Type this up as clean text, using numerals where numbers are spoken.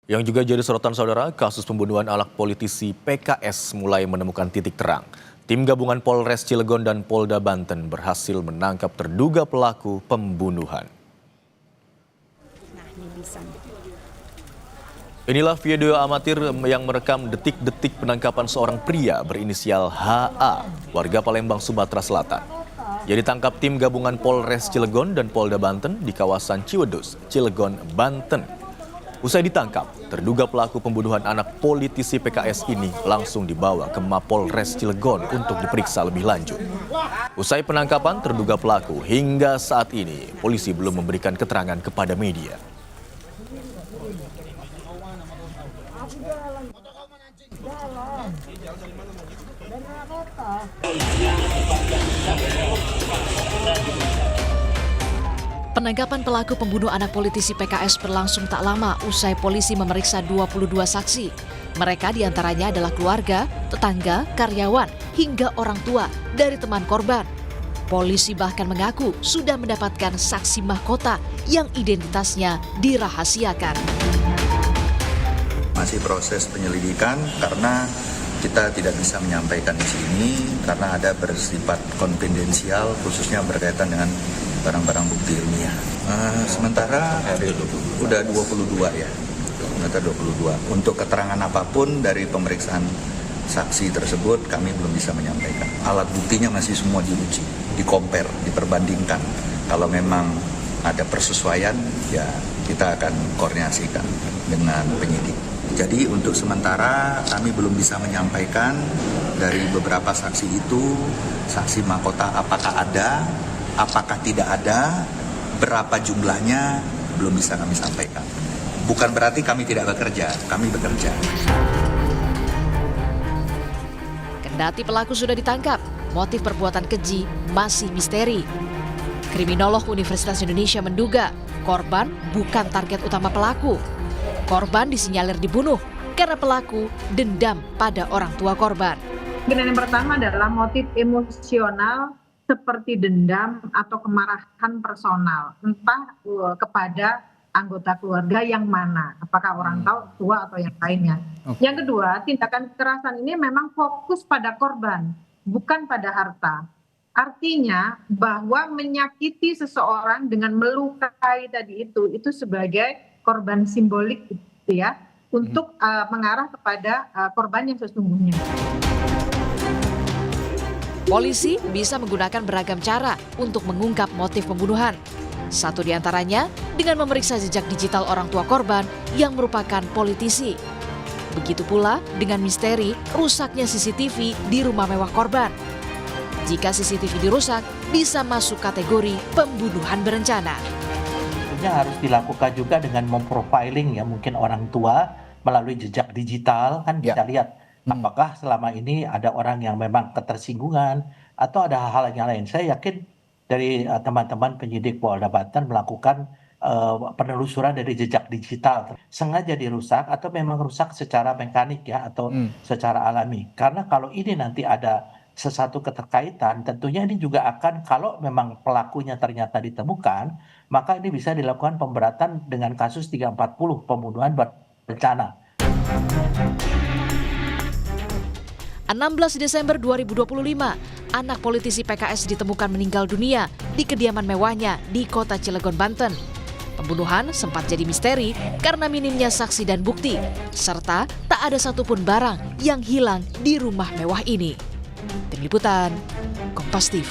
Yang juga jadi sorotan saudara, kasus pembunuhan anak politisi PKS mulai menemukan titik terang. Tim gabungan Polres Cilegon dan Polda Banten berhasil menangkap terduga pelaku pembunuhan. Inilah video amatir yang merekam detik-detik penangkapan seorang pria berinisial HA, warga Palembang, Sumatera Selatan. Ia ditangkap tim gabungan Polres Cilegon dan Polda Banten di kawasan Ciwedus, Cilegon, Banten. Usai ditangkap, terduga pelaku pembunuhan anak politisi PKS ini langsung dibawa ke Mapolres Cilegon untuk diperiksa lebih lanjut. Usai penangkapan terduga pelaku, hingga saat ini polisi belum memberikan keterangan kepada media. Penangkapan pelaku pembunuh anak politisi PKS berlangsung tak lama usai polisi memeriksa 22 saksi. Mereka diantaranya adalah keluarga, tetangga, karyawan, hingga orang tua dari teman korban. Polisi bahkan mengaku sudah mendapatkan saksi mahkota yang identitasnya dirahasiakan. Masih proses penyelidikan karena kita tidak bisa menyampaikan di sini karena ada bersifat konfidensial khususnya berkaitan dengan barang-barang bukti ilmiah. Sementara udah 22 ya. Udah 22. Untuk keterangan apapun dari pemeriksaan saksi tersebut kami belum bisa menyampaikan. Alat buktinya masih semua diuji, di-compare, diperbandingkan. Kalau memang ada persesuaian ya kita akan koordinasikan dengan penyidik. Jadi untuk sementara kami belum bisa menyampaikan dari beberapa saksi itu, saksi mahkota apakah ada, apakah tidak ada, berapa jumlahnya, belum bisa kami sampaikan. Bukan berarti kami tidak bekerja, kami bekerja. Kendati pelaku sudah ditangkap, motif perbuatan keji masih misteri. Kriminolog Universitas Indonesia menduga korban bukan target utama pelaku. Korban disinyalir dibunuh karena pelaku dendam pada orang tua korban. Kemungkinan yang pertama adalah motif emosional seperti dendam atau kemarahan personal, entah kepada anggota keluarga yang mana, apakah orang tua atau yang lainnya. Yang kedua, tindakan kekerasan ini memang fokus pada korban, bukan pada harta. Artinya bahwa menyakiti seseorang dengan melukai tadi itu sebagai korban simbolik gitu ya, untuk mengarah kepada korban yang sesungguhnya. Polisi bisa menggunakan beragam cara untuk mengungkap motif pembunuhan. Satu di antaranya dengan memeriksa jejak digital orang tua korban yang merupakan politisi. Begitu pula dengan misteri rusaknya CCTV di rumah mewah korban. Jika CCTV dirusak, bisa masuk kategori pembunuhan berencana. Harus dilakukan juga dengan memprofiling ya mungkin orang tua melalui jejak digital kan bisa lihat apakah selama ini ada orang yang memang ketersinggungan atau ada hal-hal yang lain. Saya yakin dari teman-teman penyidik Polda Banten melakukan penelusuran dari jejak digital sengaja dirusak atau memang rusak secara mekanik ya atau secara alami. Karena kalau ini nanti ada sesuatu keterkaitan, tentunya ini juga akan kalau memang pelakunya ternyata ditemukan, maka ini bisa dilakukan pemberatan dengan kasus 340 pembunuhan berencana. 16 Desember 2025, anak politisi PKS ditemukan meninggal dunia di kediaman mewahnya di kota Cilegon, Banten. Pembunuhan sempat jadi misteri karena minimnya saksi dan bukti, serta tak ada satupun barang yang hilang di rumah mewah ini. Tim Liputan, Kompas TV.